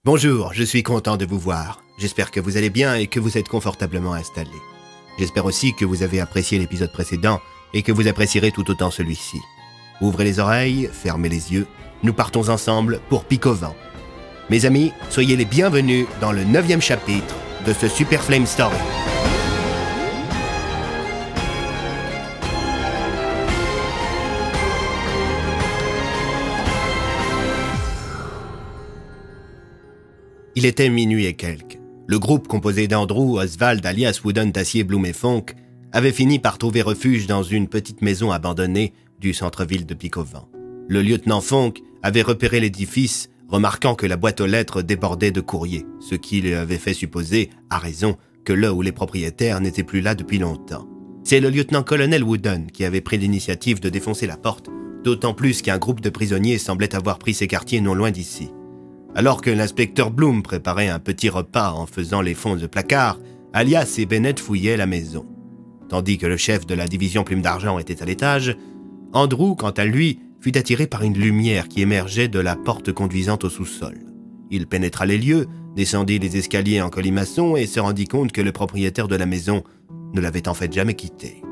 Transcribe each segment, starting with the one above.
Bonjour, je suis content de vous voir. J'espère que vous allez bien et que vous êtes confortablement installés. J'espère aussi que vous avez apprécié l'épisode précédent et que vous apprécierez tout autant celui-ci. Ouvrez les oreilles, fermez les yeux, nous partons ensemble pour Pic au vent. Mes amis, soyez les bienvenus dans le 9e chapitre de ce Super Flame Story. Il était minuit et quelques. Le groupe composé d'Andrew, Oswald, alias Wooden, Tassier, Bloom et Fonk avait fini par trouver refuge dans une petite maison abandonnée du centre-ville de Pic au vent. Le lieutenant Fonk avait repéré l'édifice, remarquant que la boîte aux lettres débordait de courriers, ce qui lui avait fait supposer, à raison, que le ou les propriétaires n'étaient plus là depuis longtemps. C'est le lieutenant-colonel Wooden qui avait pris l'initiative de défoncer la porte, d'autant plus qu'un groupe de prisonniers semblait avoir pris ses quartiers non loin d'ici. Alors que l'inspecteur Bloom préparait un petit repas en faisant les fonds de placard, Alias et Bennett fouillaient la maison. Tandis que le chef de la division Plume d'Argent était à l'étage, Andrew, quant à lui, fut attiré par une lumière qui émergeait de la porte conduisant au sous-sol. Il pénétra les lieux, descendit les escaliers en colimaçon et se rendit compte que le propriétaire de la maison ne l'avait en fait jamais quitté.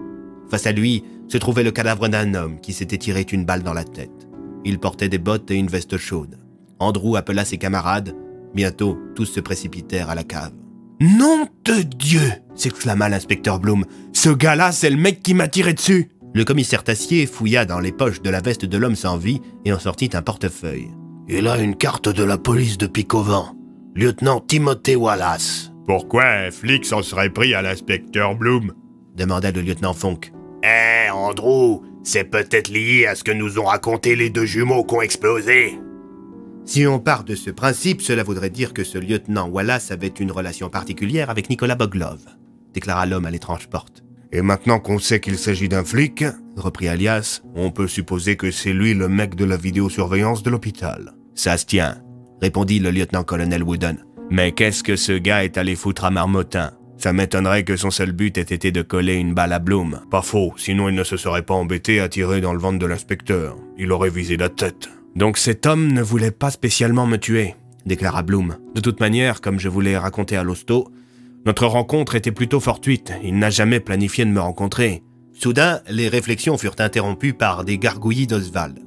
Face à lui se trouvait le cadavre d'un homme qui s'était tiré une balle dans la tête. Il portait des bottes et une veste chaude. Andrew appela ses camarades. Bientôt, tous se précipitèrent à la cave. « Nom de Dieu !» s'exclama l'inspecteur Bloom. « Ce gars-là, c'est le mec qui m'a tiré dessus !» Le commissaire Tassier fouilla dans les poches de la veste de l'homme sans vie et en sortit un portefeuille. « Il a une carte de la police de Pic au vent. Lieutenant Timothy Wallace. »« Pourquoi un flic s'en serait pris à l'inspecteur Bloom ?» demanda le lieutenant Fonk. « Eh, Andrew, c'est peut-être lié à ce que nous ont raconté les deux jumeaux qui ont explosé. » Si on part de ce principe, cela voudrait dire que ce lieutenant Wallace avait une relation particulière avec Nicolas Boglov, déclara l'homme à l'étrange porte. Et maintenant qu'on sait qu'il s'agit d'un flic, reprit Alias, on peut supposer que c'est lui le mec de la vidéosurveillance de l'hôpital. Ça se tient, répondit le lieutenant-colonel Wooden. Mais qu'est-ce que ce gars est allé foutre à Marmottin? Ça m'étonnerait que son seul but ait été de coller une balle à Bloom. Pas faux, sinon il ne se serait pas embêté à tirer dans le ventre de l'inspecteur. Il aurait visé la tête. Donc cet homme ne voulait pas spécialement me tuer, déclara Bloom. De toute manière, comme je vous l'ai raconté à l'hosto, notre rencontre était plutôt fortuite. Il n'a jamais planifié de me rencontrer. Soudain, les réflexions furent interrompues par des gargouillis d'Oswald.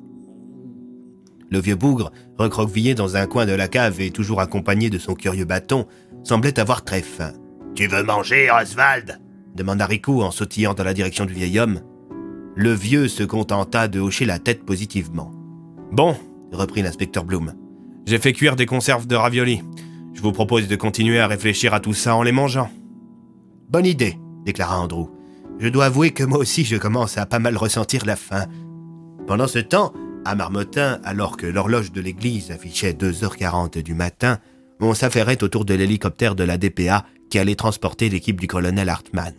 Le vieux bougre, recroquevillé dans un coin de la cave et toujours accompagné de son curieux bâton, semblait avoir très faim. « Tu veux manger, Oswald ?» demanda Rico en sautillant dans la direction du vieil homme. Le vieux se contenta de hocher la tête positivement. « Bon, » reprit l'inspecteur Bloom, « j'ai fait cuire des conserves de raviolis. Je vous propose de continuer à réfléchir à tout ça en les mangeant. »« Bonne idée, » déclara Andrew. « Je dois avouer que moi aussi je commence à pas mal ressentir la faim. » Pendant ce temps, à Marmottin, alors que l'horloge de l'église affichait 2h40 du matin, on s'affairait autour de l'hélicoptère de la DPA qui allait transporter l'équipe du colonel Hartman.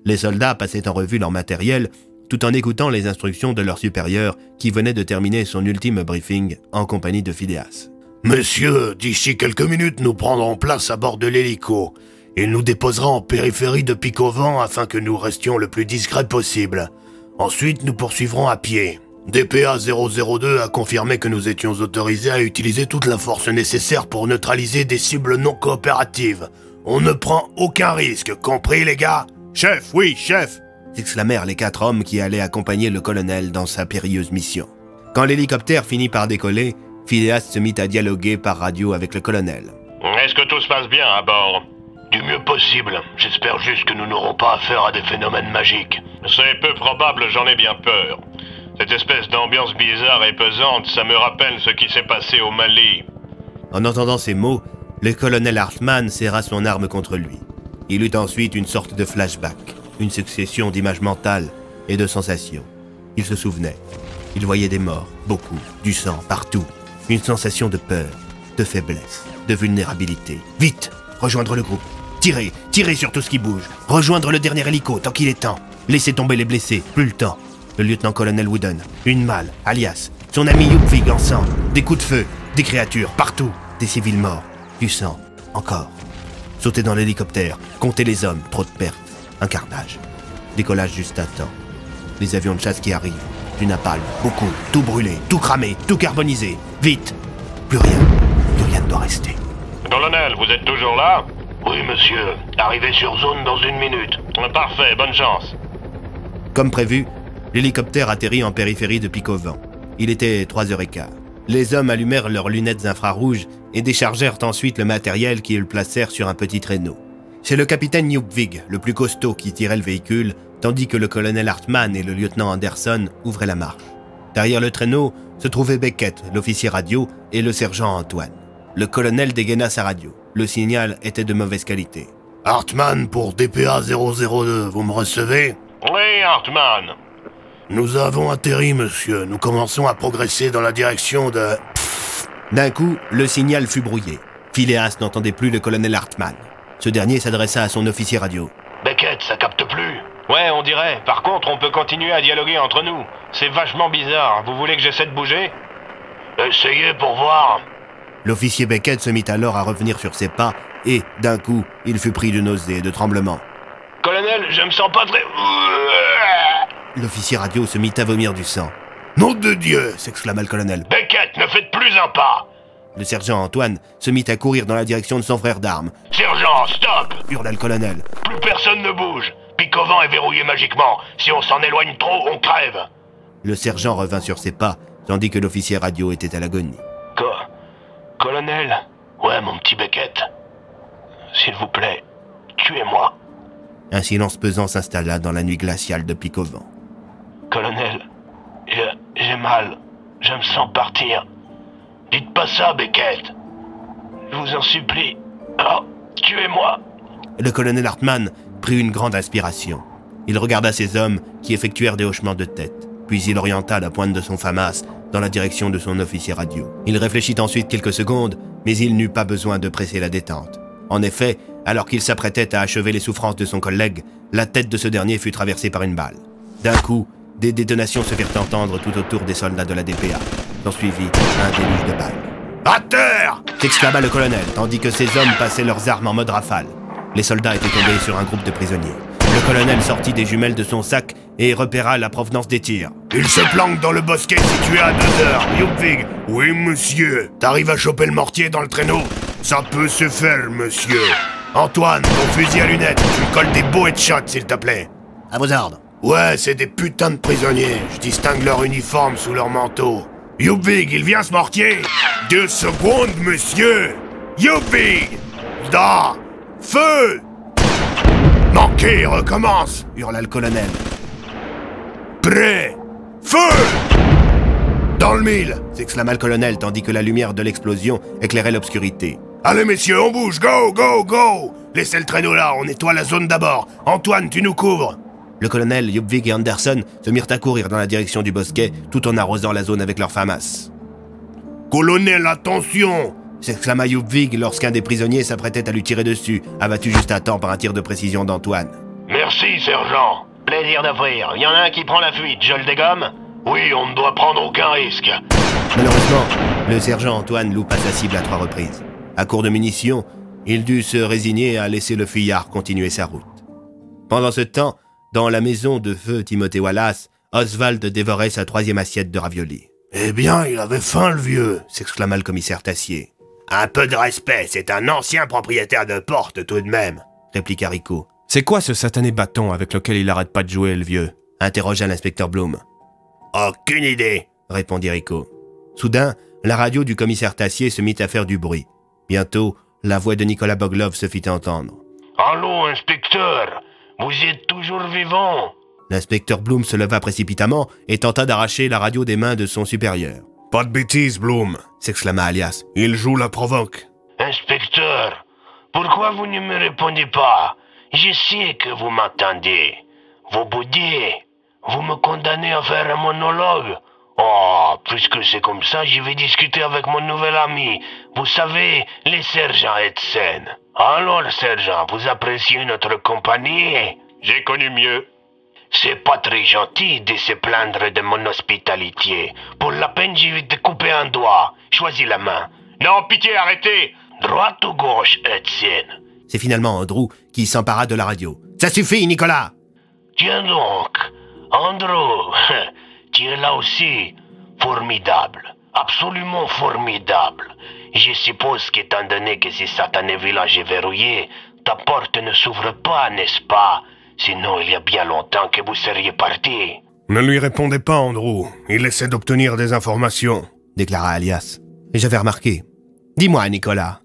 Les soldats passaient en revue leur matériel, tout en écoutant les instructions de leur supérieur qui venait de terminer son ultime briefing en compagnie de Phileas. « Monsieur, d'ici quelques minutes, nous prendrons place à bord de l'hélico. Il nous déposera en périphérie de Pic au vent afin que nous restions le plus discrets possible. Ensuite, nous poursuivrons à pied. DPA 002 a confirmé que nous étions autorisés à utiliser toute la force nécessaire pour neutraliser des cibles non coopératives. On ne prend aucun risque, compris les gars ? »« Chef, oui, chef !» s'exclamèrent les 4 hommes qui allaient accompagner le colonel dans sa périlleuse mission. Quand l'hélicoptère finit par décoller, Phileas se mit à dialoguer par radio avec le colonel. « Est-ce que tout se passe bien à bord ?»« Du mieux possible. J'espère juste que nous n'aurons pas affaire à des phénomènes magiques. »« C'est peu probable, j'en ai bien peur. Cette espèce d'ambiance bizarre et pesante, ça me rappelle ce qui s'est passé au Mali. » En entendant ces mots, le colonel Hartman serra son arme contre lui. Il eut ensuite une sorte de flashback, une succession d'images mentales et de sensations. Il se souvenait. Il voyait des morts, beaucoup, du sang, partout. Une sensation de peur, de faiblesse, de vulnérabilité. Vite, rejoindre le groupe. Tirez, tirez sur tout ce qui bouge. Rejoindre le dernier hélico, tant qu'il est temps. Laissez tomber les blessés, plus le temps. Le lieutenant-colonel Wooden, une malle, Alias, son ami Yupvig en sang. Des coups de feu, des créatures, partout. Des civils morts, du sang, encore. Sautez dans l'hélicoptère, comptez les hommes, trop de pertes. Un carnage. Décollage juste à temps. Les avions de chasse qui arrivent. Du napalm, beaucoup, tout brûlé, tout cramé, tout carbonisé. Vite. Plus rien ne doit rester. Colonel, vous êtes toujours là? Oui, monsieur. Arrivé sur zone dans 1 minute. Parfait, bonne chance. Comme prévu, l'hélicoptère atterrit en périphérie de Pic-au-Vent. Il était 3h15. Les hommes allumèrent leurs lunettes infrarouges et déchargèrent ensuite le matériel qu'ils placèrent sur un petit traîneau. C'est le capitaine Yupvig, le plus costaud, qui tirait le véhicule, tandis que le colonel Hartmann et le lieutenant Anderson ouvraient la marche. Derrière le traîneau se trouvaient Beckett, l'officier radio, et le sergent Antoine. Le colonel dégaina sa radio. Le signal était de mauvaise qualité. Hartmann pour DPA 002, vous me recevez? Oui, Hartmann. Nous avons atterri, monsieur. Nous commençons à progresser dans la direction de... D'un coup, le signal fut brouillé. Phileas n'entendait plus le colonel Hartmann. Ce dernier s'adressa à son officier radio. Beckett, ça capte plus. Ouais, on dirait. Par contre, on peut continuer à dialoguer entre nous. C'est vachement bizarre. Vous voulez que j'essaie de bouger? Essayez pour voir. L'officier Beckett se mit alors à revenir sur ses pas et, d'un coup, il fut pris de nausées et de tremblements. Colonel, je me sens pas très... L'officier radio se mit à vomir du sang. « Nom de Dieu !» s'exclama le colonel. « Beckett, ne faites plus un pas !» Le sergent Antoine se mit à courir dans la direction de son frère d'armes. « Sergent, stop !» hurla le colonel. « Plus personne ne bouge. Pic-au-Vent est verrouillé magiquement. Si on s'en éloigne trop, on crève. » Le sergent revint sur ses pas, tandis que l'officier radio était à l'agonie. Colonel. Ouais, mon petit Beckett. S'il vous plaît, tuez-moi. Un silence pesant s'installa dans la nuit glaciale de Pic-au-Vent. Colonel, j'ai mal. Je me sens partir. Dites pas ça, Beckett. Je vous en supplie. Oh, tuez-moi. Le colonel Hartmann prit une grande inspiration. Il regarda ces hommes qui effectuèrent des hochements de tête, puis il orienta la pointe de son FAMAS dans la direction de son officier radio. Il réfléchit ensuite quelques secondes, mais il n'eut pas besoin de presser la détente. En effet, alors qu'il s'apprêtait à achever les souffrances de son collègue, la tête de ce dernier fut traversée par une balle. D'un coup, des détonations se firent entendre tout autour des soldats de la DPA. S'ensuivit un déluge de balles. « À terre !» s'exclama le colonel, tandis que ses hommes passaient leurs armes en mode rafale. Les soldats étaient tombés sur un groupe de prisonniers. Le colonel sortit des jumelles de son sac et repéra la provenance des tirs. « Il se planque dans le bosquet situé à 2 heures. Yupvig. »« Oui, monsieur. T'arrives à choper le mortier dans le traîneau ?»« Ça peut se faire, monsieur. »« Antoine, ton fusil à lunettes. Tu me colles des beaux headshots, s'il te plaît. »« À vos ordres. »« Ouais, c'est des putains de prisonniers. Je distingue leur uniforme sous leur manteau. »« Yupvig, il vient ce mortier ?»« 2 secondes, monsieur. Yupvig. Da. Feu. » « Manqué, recommence !» hurla le colonel. « Prêt. Feu !»« Dans le mille !» s'exclama le colonel, tandis que la lumière de l'explosion éclairait l'obscurité. « Allez, messieurs, on bouge. Go, go, go ! Laissez le traîneau là, on nettoie la zone d'abord. Antoine, tu nous couvres. » Le colonel, Yupvig et Anderson se mirent à courir dans la direction du bosquet, tout en arrosant la zone avec leurs FAMAS. « Colonel, attention !» s'exclama Yupvig lorsqu'un des prisonniers s'apprêtait à lui tirer dessus, abattu juste à temps par un tir de précision d'Antoine. « Merci, sergent. Plaisir d'offrir. Il y en a un qui prend la fuite, je le dégomme? » Oui, on ne doit prendre aucun risque. Malheureusement, le sergent Antoine loupa sa cible à 3 reprises. À court de munitions, il dut se résigner à laisser le fuyard continuer sa route. Pendant ce temps, dans la maison de feu Timothée Wallace, Oswald dévorait sa 3e assiette de raviolis. « Eh bien, il avait faim, le vieux !» s'exclama le commissaire Tassier. « Un peu de respect, c'est un ancien propriétaire de porte tout de même !» répliqua Rico. « C'est quoi ce satané bâton avec lequel il arrête pas de jouer, le vieux ?» interrogea l'inspecteur Bloom. « Aucune idée !» répondit Rico. Soudain, la radio du commissaire Tassier se mit à faire du bruit. Bientôt, la voix de Nicolas Boglov se fit entendre. « Allô, inspecteur, vous êtes toujours vivant ?» L'inspecteur Bloom se leva précipitamment et tenta d'arracher la radio des mains de son supérieur. « Pas de bêtises, Bloom !» s'exclama Alias. « Il joue la provoque. »« Inspecteur, pourquoi vous ne me répondez pas? Je sais que vous m'entendez. Vous boudez. Vous me condamnez à faire un monologue. Oh, puisque c'est comme ça, je vais discuter avec mon nouvel ami. Vous savez, le sergent Edsen. Alors, sergent, vous appréciez notre compagnie? J'ai connu mieux. C'est pas très gentil de se plaindre de mon hospitalité. Pour la peine, je vais te couper un doigt. Choisis la main. Non, pitié, arrêtez. Droite ou gauche, Edsen? C'est finalement Andrew qui s'empara de la radio. « Ça suffit, Nicolas !»« Tiens donc, Andrew, tu es là aussi. Formidable, absolument formidable. Je suppose qu'étant donné que ce satané village est verrouillé, ta porte ne s'ouvre pas, n'est-ce pas? Sinon, il y a bien longtemps que vous seriez parti. Ne lui répondez pas, Andrew. Il essaie d'obtenir des informations, déclara Alias. Et j'avais remarqué. Dis-moi, Nicolas.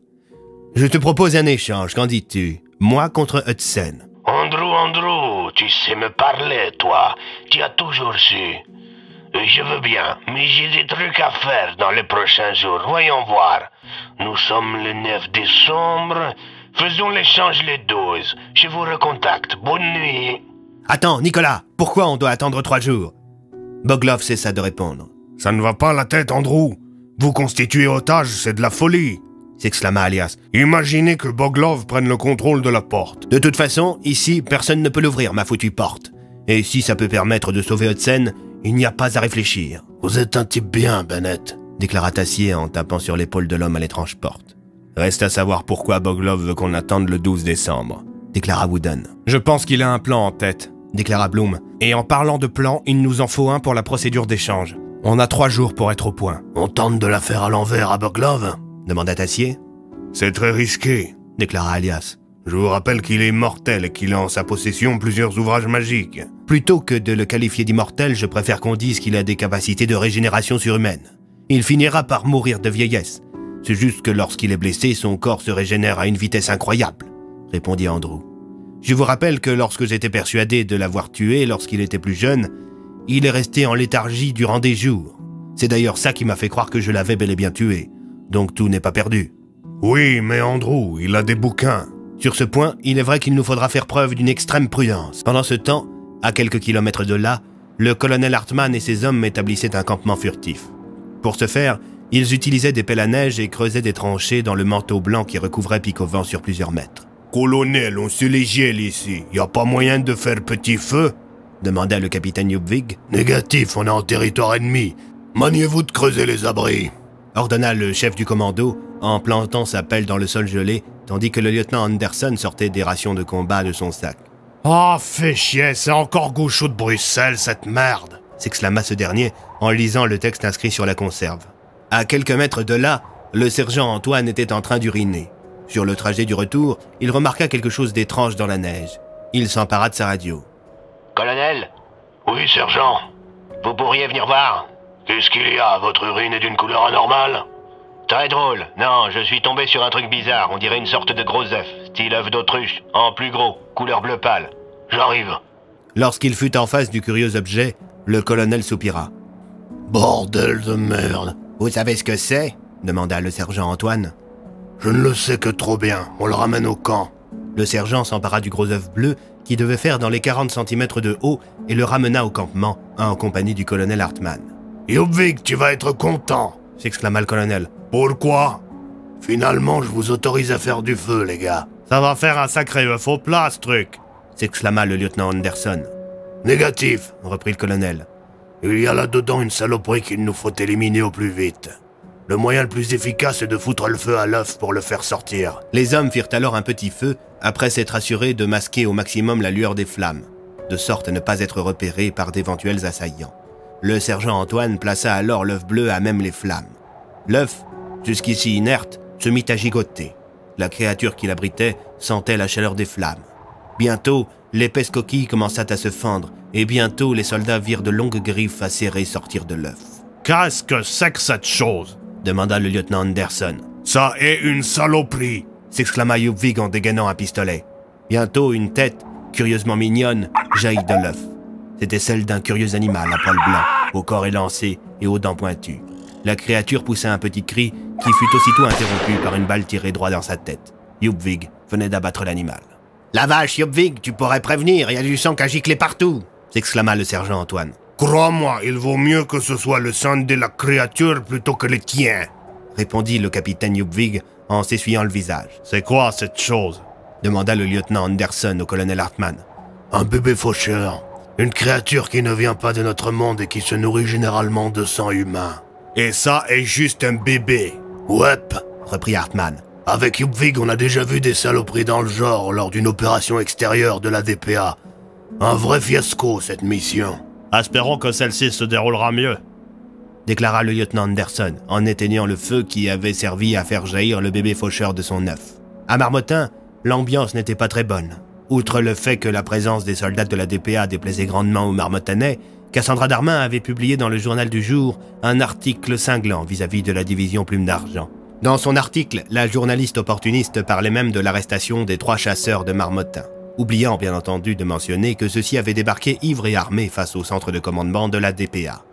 Je te propose un échange, qu'en dis-tu? Moi contre Hudson. Andrew, tu sais me parler, toi. Tu as toujours su. Je veux bien, mais j'ai des trucs à faire dans les prochains jours. Voyons voir. Nous sommes le 9 décembre. Faisons l'échange le 12. Je vous recontacte. Bonne nuit. Attends, Nicolas, pourquoi on doit attendre 3 jours? Boglov cessa de répondre. Ça ne va pas la tête, Andrew. Vous constituer otage, c'est de la folie, s'exclama Alias. Imaginez que Boglov prenne le contrôle de la porte. De toute façon, ici, personne ne peut l'ouvrir, ma foutue porte. Et si ça peut permettre de sauver Hudson, il n'y a pas à réfléchir. Vous êtes un type bien, Bennett, déclara Tassier en tapant sur l'épaule de l'homme à l'étrange porte. Reste à savoir pourquoi Boglov veut qu'on attende le 12 décembre, déclara Wooden. Je pense qu'il a un plan en tête, déclara Bloom. Et en parlant de plan, il nous en faut un pour la procédure d'échange. On a 3 jours pour être au point. On tente de la faire à l'envers à Boglov? Demanda Tassier. C'est très risqué, déclara Alias. Je vous rappelle qu'il est immortel et qu'il a en sa possession plusieurs ouvrages magiques. Plutôt que de le qualifier d'immortel, je préfère qu'on dise qu'il a des capacités de régénération surhumaine. Il finira par mourir de vieillesse. C'est juste que lorsqu'il est blessé, son corps se régénère à une vitesse incroyable, répondit Andrew. Je vous rappelle que lorsque j'étais persuadé de l'avoir tué lorsqu'il était plus jeune, il est resté en léthargie durant des jours. C'est d'ailleurs ça qui m'a fait croire que je l'avais bel et bien tué. Donc tout n'est pas perdu. Oui, mais Andrew, il a des bouquins. Sur ce point, il est vrai qu'il nous faudra faire preuve d'une extrême prudence. Pendant ce temps, à quelques kilomètres de là, le colonel Hartman et ses hommes établissaient un campement furtif. Pour ce faire, ils utilisaient des pelles à neige et creusaient des tranchées dans le manteau blanc qui recouvrait Pic-au-Vent sur plusieurs mètres. Colonel, on se les gèle ici. Y a pas moyen de faire petit feu? Demanda le capitaine Yupvig. Négatif, on est en territoire ennemi. Maniez-vous de creuser les abris, ordonna le chef du commando en plantant sa pelle dans le sol gelé, tandis que le lieutenant Anderson sortait des rations de combat de son sac. « Ah, fais chier, c'est encore Gaucho de Bruxelles, cette merde !» s'exclama ce dernier en lisant le texte inscrit sur la conserve. À quelques mètres de là, le sergent Antoine était en train d'uriner. Sur le trajet du retour, il remarqua quelque chose d'étrange dans la neige. Il s'empara de sa radio. « Colonel? Oui, sergent. Vous pourriez venir voir? Qu'est-ce qu'il y a? Votre urine est d'une couleur anormale? Très drôle. Non, je suis tombé sur un truc bizarre. On dirait une sorte de gros œuf, style œuf d'autruche, en plus gros, couleur bleu pâle. J'arrive. » Lorsqu'il fut en face du curieux objet, le colonel soupira. « Bordel de merde. »« Vous savez ce que c'est? » demanda le sergent Antoine. « Je ne le sais que trop bien. On le ramène au camp. » Le sergent s'empara du gros œuf bleu qui devait faire dans les 40 cm de haut et le ramena au campement en compagnie du colonel Hartman. « Yupvig, tu vas être content !» s'exclama le colonel. « Pourquoi? Finalement, je vous autorise à faire du feu, les gars. »« Ça va faire un sacré œuf au plat, ce truc !» s'exclama le lieutenant Anderson. « Négatif, » reprit le colonel. « Il y a là-dedans une saloperie qu'il nous faut éliminer au plus vite. Le moyen le plus efficace est de foutre le feu à l'œuf pour le faire sortir. » Les hommes firent alors un petit feu, après s'être assurés de masquer au maximum la lueur des flammes, de sorte à ne pas être repérés par d'éventuels assaillants. Le sergent Antoine plaça alors l'œuf bleu à même les flammes. L'œuf, jusqu'ici inerte, se mit à gigoter. La créature qui l'abritait sentait la chaleur des flammes. Bientôt, l'épaisse coquille commença à se fendre, et bientôt les soldats virent de longues griffes acérées sortir de l'œuf. « Qu'est-ce que c'est que cette chose ?» demanda le lieutenant Anderson. « Ça est une saloperie !» s'exclama Yupvig en dégainant un pistolet. Bientôt, une tête, curieusement mignonne, jaillit de l'œuf. C'était celle d'un curieux animal à poils blancs, au corps élancé et aux dents pointues. La créature poussa un petit cri qui fut aussitôt interrompu par une balle tirée droit dans sa tête. Yupvig venait d'abattre l'animal. « La vache, Yupvig, tu pourrais prévenir, il y a du sang qui a giclé partout !» s'exclama le sergent Antoine. « Crois-moi, il vaut mieux que ce soit le sang de la créature plutôt que le tien !» répondit le capitaine Yupvig en s'essuyant le visage. « C'est quoi cette chose ?» demanda le lieutenant Anderson au colonel Hartman. « Un bébé faucheur. Une créature qui ne vient pas de notre monde et qui se nourrit généralement de sang humain. » « Et ça est juste un bébé !»« Wep !» reprit Hartman. « Avec Yupvig, on a déjà vu des saloperies dans le genre lors d'une opération extérieure de la DPA. Un vrai fiasco, cette mission. » Espérons que celle-ci se déroulera mieux. déclara le lieutenant Anderson en éteignant le feu qui avait servi à faire jaillir le bébé faucheur de son œuf. À Marmottin, l'ambiance n'était pas très bonne. Outre le fait que la présence des soldats de la DPA déplaisait grandement aux Marmottanais, Cassandra Darmin avait publié dans le journal du jour un article cinglant vis-à-vis de la division Plume d'Argent. Dans son article, la journaliste opportuniste parlait même de l'arrestation des 3 chasseurs de Marmottin, oubliant bien entendu de mentionner que ceux-ci avaient débarqué ivres et armés face au centre de commandement de la DPA.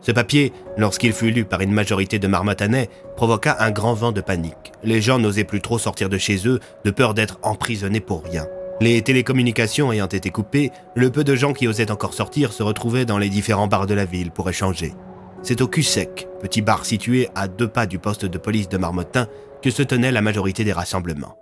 Ce papier, lorsqu'il fut lu par une majorité de Marmottanais, provoqua un grand vent de panique. Les gens n'osaient plus trop sortir de chez eux, de peur d'être emprisonnés pour rien. Les télécommunications ayant été coupées, le peu de gens qui osaient encore sortir se retrouvaient dans les différents bars de la ville pour échanger. C'est au Cul-Sec, petit bar situé à 2 pas du poste de police de Marmottin, que se tenait la majorité des rassemblements.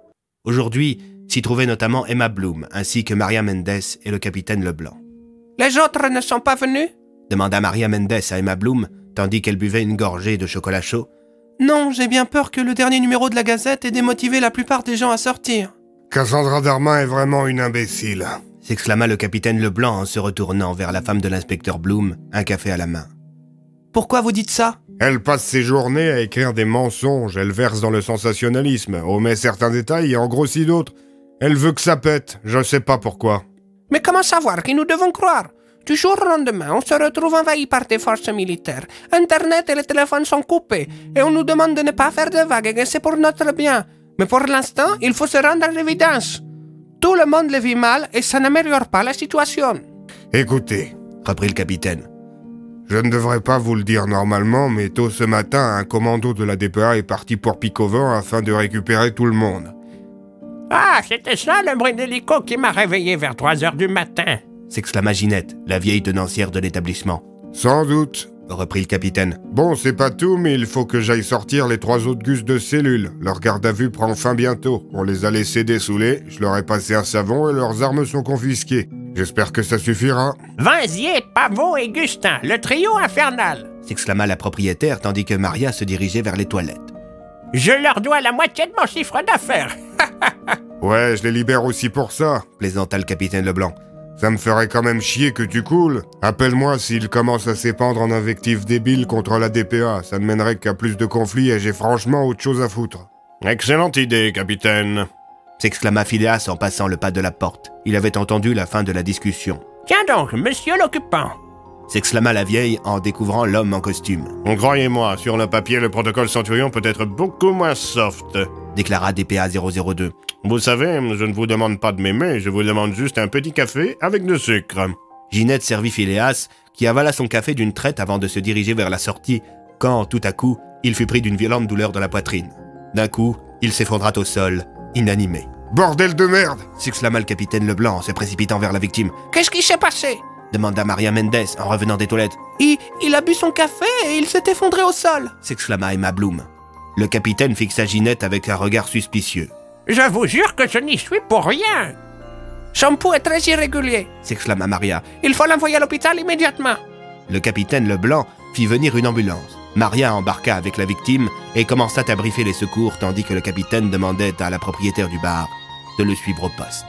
Aujourd'hui, s'y trouvaient notamment Emma Bloom, ainsi que Maria Mendes et le capitaine Leblanc. « Les autres ne sont pas venus ?» demanda Maria Mendes à Emma Bloom, tandis qu'elle buvait une gorgée de chocolat chaud. « Non, j'ai bien peur que le dernier numéro de la Gazette ait démotivé la plupart des gens à sortir. » Cassandra Darmin est vraiment une imbécile, s'exclama le capitaine Leblanc en se retournant vers la femme de l'inspecteur Bloom, un café à la main. « Pourquoi vous dites ça ?» Elle passe ses journées à écrire des mensonges, elle verse dans le sensationnalisme, omet certains détails et en grossit d'autres. Elle veut que ça pète, je sais pas pourquoi. « Mais comment savoir qui nous devons croire ? Du jour au lendemain, on se retrouve envahi par des forces militaires. Internet et les téléphones sont coupés, et on nous demande de ne pas faire de vagues et que c'est pour notre bien. Mais pour l'instant, il faut se rendre à l'évidence. Tout le monde le vit mal et ça n'améliore pas la situation. » Écoutez, reprit le capitaine. Je ne devrais pas vous le dire normalement, mais tôt ce matin, un commando de la DPA est parti pour Picovan afin de récupérer tout le monde. « Ah, c'était ça le bruit d'hélico qui m'a réveillé vers 3 heures du matin !» s'exclama Ginette, la vieille tenancière de l'établissement. Sans doute, reprit le capitaine. Bon, c'est pas tout, mais il faut que j'aille sortir les 3 autres gus de cellule. Leur garde à vue prend fin bientôt. On les a laissés dessoulés, je leur ai passé un savon et leurs armes sont confisquées. J'espère que ça suffira. « Vinzier, Pavot et Gustin, le trio infernal !» s'exclama la propriétaire tandis que Maria se dirigeait vers les toilettes. « Je leur dois la moitié de mon chiffre d'affaires. » Ouais, je les libère aussi pour ça, plaisanta le capitaine Leblanc. Ça me ferait quand même chier que tu coules. Appelle-moi s'il commence à s'épandre en invectives débiles contre la DPA. Ça ne mènerait qu'à plus de conflits et j'ai franchement autre chose à foutre. Excellente idée, capitaine, s'exclama Phileas en passant le pas de la porte. Il avait entendu la fin de la discussion. « Tiens donc, monsieur l'occupant !» s'exclama la vieille en découvrant l'homme en costume. Croyez-moi, sur le papier, le protocole Centurion peut être beaucoup moins soft, déclara DPA 002. Vous savez, je ne vous demande pas de m'aimer, je vous demande juste un petit café avec de sucre. Ginette servit Phileas, qui avala son café d'une traite avant de se diriger vers la sortie, quand, tout à coup, il fut pris d'une violente douleur dans la poitrine. D'un coup, il s'effondra au sol, inanimé. « Bordel de merde !» s'exclama le capitaine Leblanc en se précipitant vers la victime. « Qu'est-ce qui s'est passé ?» demanda Maria Mendes en revenant des toilettes. « Il a bu son café et il s'est effondré au sol !» s'exclama Emma Bloom. Le capitaine fixa Ginette avec un regard suspicieux. « Je vous jure que je n'y suis pour rien !»« Son pouls est très irrégulier !» s'exclama Maria. « Il faut l'envoyer à l'hôpital immédiatement !» Le capitaine Leblanc fit venir une ambulance. Maria embarqua avec la victime et commença à briefer les secours tandis que le capitaine demandait à la propriétaire du bar de le suivre au poste.